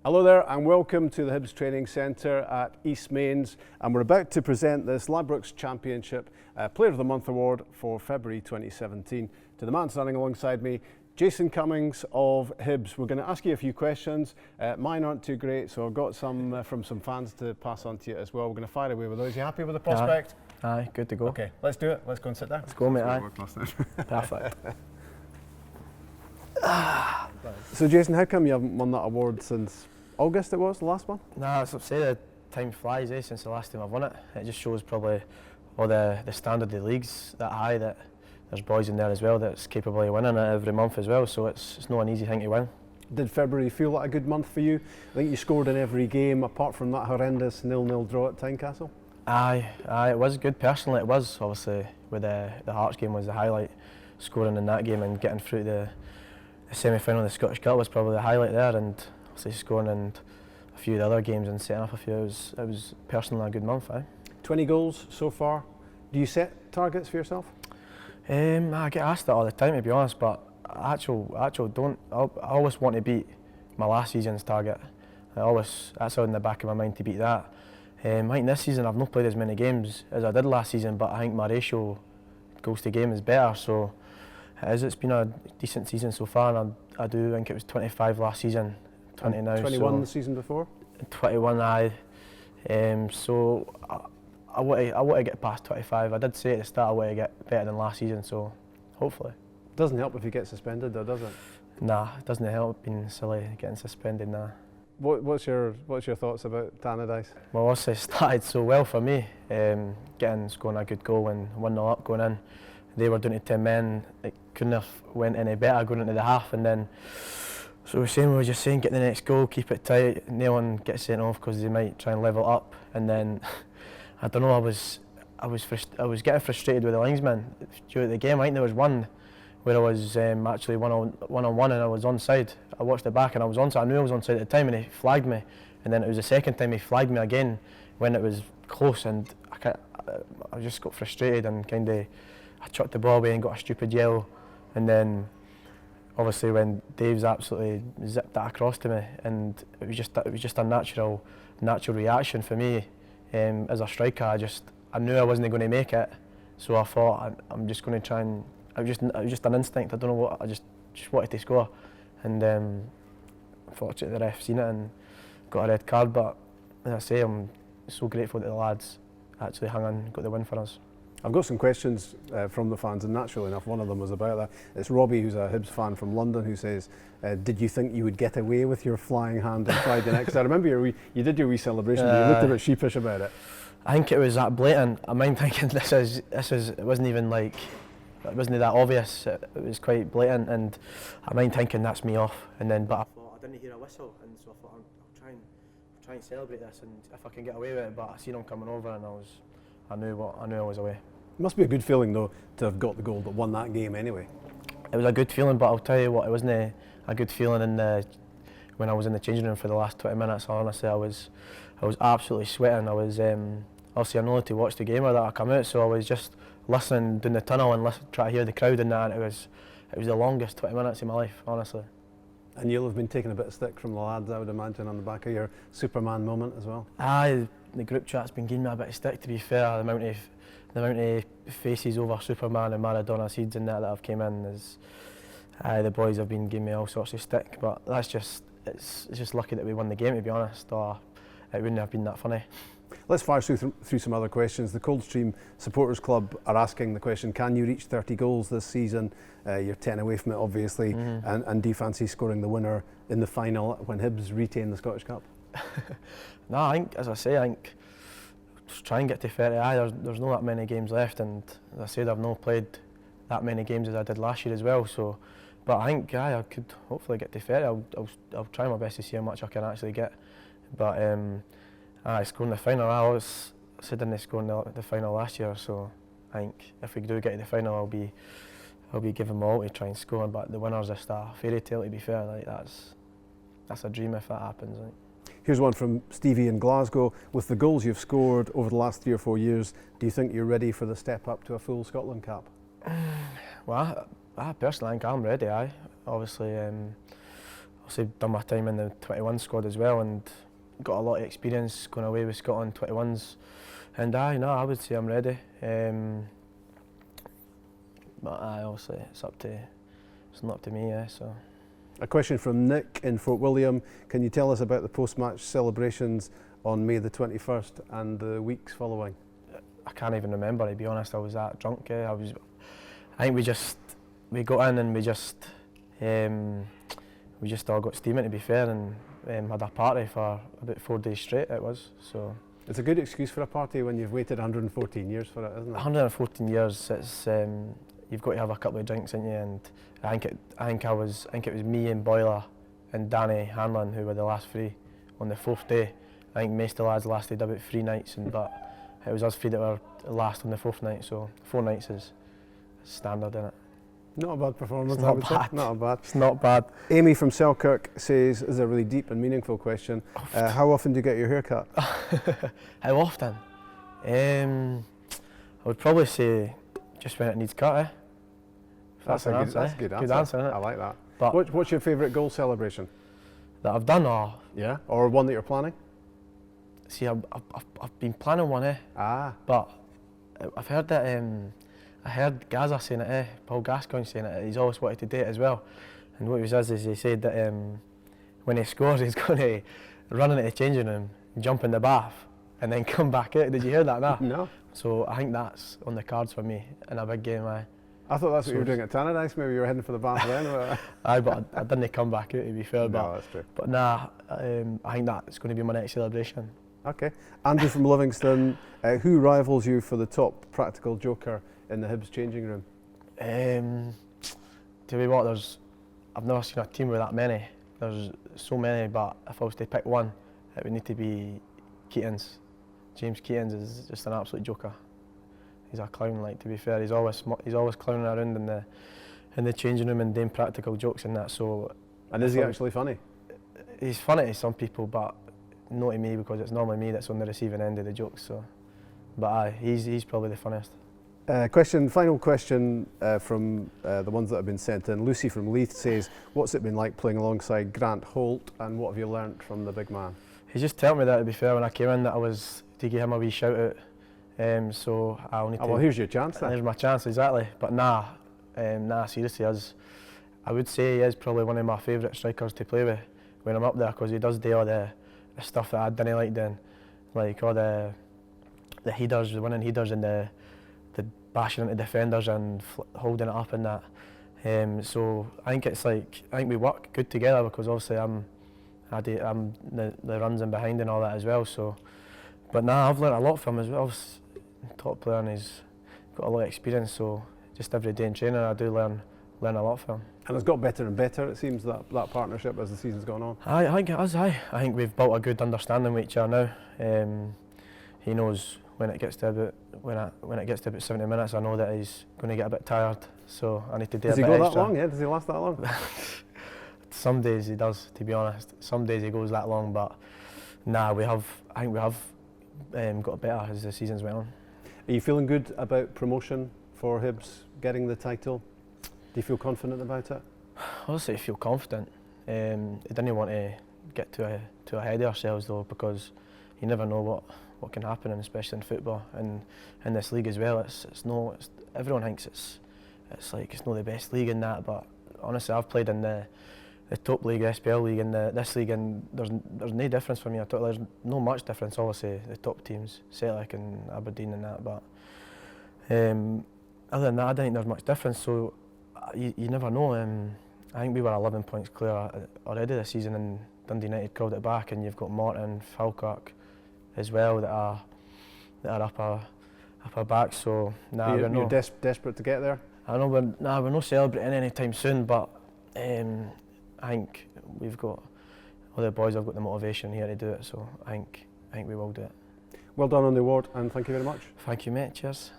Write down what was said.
Hello there and welcome to the Hibs Training Centre at East Mains, and we're about to present this Ladbrokes Championship Player of the Month Award for February 2017. To the man standing alongside me, Jason Cummings of Hibs. We're going to ask you a few questions. Mine aren't too great, so I've got some from some fans to pass on to you as well. We're going to fire away with those. You happy with the prospect? Aye, good to go. Okay, let's do it. Let's go and sit down. Let's go, mate. Aye. Perfect. So Jason, how come you haven't won that award since August it was, the last one? Nah, as I say, the time flies, since the last time I've won it. It just shows probably all the standard of the league's that high, that there's boys in there as well that's capable of winning it every month as well, so it's not an easy thing to win. Did February feel like a good month for you? I think you scored in every game apart from that horrendous 0-0 draw at Tynecastle. Aye, it was good personally. It was obviously with the Hearts game was the highlight. Scoring in that game and getting through the semi-final of the Scottish Cup was probably the highlight there, and obviously scoring in a few of the other games and setting up a few. It was personally a good month. 20 goals so far. Do you set targets for yourself? I get asked that all the time, to be honest, but I don't. I always want to beat my last season's target. That's all in the back of my mind to beat that. I think this season I've not played as many games as I did last season, but I think my ratio goals to game is better. So it's been a decent season so far, and I do think it was 25 last season, 20 now. 21 so the season before? 21, aye. So I want to get past 25. I did say at the start I want to get better than last season, so hopefully. Doesn't help if you get suspended though, does it? Nah, it doesn't help being silly getting suspended, nah. What's your thoughts about Tannadice? Well, obviously it started so well for me, scoring a good goal and 1-0 up going in. They were down to 10 men, it couldn't have went any better going into the half, and then so we were just saying get the next goal, keep it tight, no one gets sent off because they might try and level up, and then I don't know, I was getting frustrated with the linesman during the game. I think there was one where I was actually one-on-one and I was onside. I watched it back and I was onside. I knew I was onside at the time and he flagged me, and then it was the second time he flagged me again when it was close, and I just got frustrated and I chucked the ball away and got a stupid yellow, and then obviously when Dave's absolutely zipped that across to me, and it was just a natural reaction for me as a striker. I knew I wasn't going to make it, so I thought I'm just going to try and it was just an instinct. I don't know what, I just wanted to score, and unfortunately the ref seen it and got a red card. But as I say, I'm so grateful that the lads actually hung on and got the win for us. I've got some questions from the fans, and naturally enough one of them was about that. It's Robbie, who's a Hibs fan from London, who says, did you think you would get away with your flying hand on Friday night? Because I remember you did your wee celebration, but you looked a bit sheepish about it. I think it was that blatant. I mind thinking it wasn't even like, it wasn't that obvious. It was quite blatant, and I mind thinking that's me off. And then, but I thought I didn't hear a whistle, and so I thought I'll try and celebrate this, and if I can get away with it. But I seen him coming over, and I knew I was away. It must be a good feeling though to have got the goal that won that game anyway. It was a good feeling, but I'll tell you what, it wasn't a good feeling when I was in the changing room for the last 20 minutes. Honestly, I was absolutely sweating. I was obviously I'm not allowed to watch the game or that I come out, so I was just listening down the tunnel and try to hear the crowd and that. And it was the longest 20 minutes of my life, honestly. And you'll have been taking a bit of stick from the lads, I would imagine, on the back of your Superman moment as well. Aye, the group chat's been giving me a bit of stick, to be fair. The amount of faces over Superman and Maradona seeds and that have came in is, the boys have been giving me all sorts of stick. But it's just lucky that we won the game, to be honest, or it wouldn't have been that funny. Let's fire through some other questions. The Coldstream Supporters Club are asking the question, can you reach 30 goals this season? You're 10 away from it, obviously, and do you fancy scoring the winner in the final when Hibs retain the Scottish Cup? No, I think, as I say, just try and get to 30. There's not that many games left, and as I said, I've not played that many games as I did last year as well. So, but I think I could hopefully get to 30. I'll try my best to see how much I can actually get. But scoring the final, I said I didn't score the final last year. So I think if we do get to the final, I'll be giving my all to try and score. But the winner's just a fairy tale, to be fair. Like that's a dream if that happens. Like. Here's one from Stevie in Glasgow. With the goals you've scored over the last 3 or 4 years, do you think you're ready for the step up to a full Scotland cap? Well, I personally think I'm ready. Obviously, obviously done my time in the 21 squad as well, and got a lot of experience going away with Scotland 21s. And I would say I'm ready. But obviously it's not up to me, yeah. So. A question from Nick in Fort William. Can you tell us about the post-match celebrations on May the 21st and the weeks following? I can't even remember, to be honest. I was that drunk. I think we got in and we just all got steaming, to be fair, and had a party for about 4 days straight. It was so. It's a good excuse for a party when you've waited 114 years for it, isn't it? 114 years. It's you've got to have a couple of drinks in you, and I think it was me and Boyler and Danny Hanlon who were the last three on the 4th day. I think most of the lads lasted about 3 nights, but it was us three that were last on the 4th night. So 4 nights is standard, isn't it? Not a bad performance, it's not bad. Not bad. It's not bad. Amy from Selkirk says, this is a really deep and meaningful question. How often do you get your hair cut? How often? I would probably say just when it needs cut, eh? That's a good answer. Good answer, isn't it? I like that. But what's your favourite goal celebration? That I've done, or? Yeah, or one that you're planning? See, I've been planning one, eh? But I've heard that, I heard Gaza saying it, Paul Gascoigne saying it, he's always wanted to do it as well. And what he says is he said that when he scores he's going to run into the changing room, jump in the bath and then come back out. Did you hear that? Nah? No. So I think that's on the cards for me in a big game. I thought that's what you were doing at Tannadice, maybe you were heading for the bath then. But I didn't come back out, to be fair. No, that's true. But nah, I think that's going to be my next celebration. Okay. Andrew from Livingston, who rivals you for the top practical joker in the Hibs changing room? To be what, I've never seen a team with that many. There's so many, but if I was to pick one, it would need to be Keatings. James Keatings is just an absolute joker. He's a clown, like, to be fair. He's always clowning around in the changing room and doing practical jokes and that. So. And is he actually funny? He's funny to some people, but not to me, because it's normally me that's on the receiving end of the jokes. So, but he's probably the funniest. Final question from the ones that have been sent in. Lucy from Leith says, what's it been like playing alongside Grant Holt, and what have you learnt from the big man? He just told me that, to be fair, when I came in, that I was to give him a wee shout out. So I'll need to. Well, here's your chance then. There's my chance, exactly. But seriously, I would say he is probably one of my favourite strikers to play with when I'm up there, because he does do all the stuff that I didn't like doing, like all the headers, the winning headers, and the bashing into defenders and holding it up and that. So I think we work good together, because obviously I'm the runs in behind and all that as well. So, but I've learnt a lot from him as well. He's a top player and he's got a lot of experience. So just every day in training, I do learn a lot from him. And it's got better and better, it seems, that partnership as the season's gone on. I think it has. I think we've built a good understanding with each other now. He knows when it gets to about 70 minutes, I know that he's going to get a bit tired, so I need to do a bit extra. Does he go that long? Yeah, does he last that long? Some days he does, to be honest. Some days he goes that long, but I think we have got better as the season's went on. Are you feeling good about promotion for Hibs, getting the title? Do you feel confident about it? Obviously I feel confident. I didn't want to get too ahead of ourselves though, because you never know what can happen, and especially in football and in this league as well. Everyone thinks it's not the best league in that, but honestly I've played in the top league, SPL league, and this league, and there's no difference for me at all. There's no much difference, obviously the top teams, Celtic and Aberdeen and that, but other than that I don't think there's much difference. So you never know. I think we were 11 points clear already this season, and Dundee United called it back, and you've got Morton, Falkirk as well that are up our back. So you're desperate to get there. I know we're not celebrating anytime soon, but I think we've got all the boys have got the motivation here to do it. So I think we will do it. Well done on the award, and thank you very much. Thank you, mate. Cheers.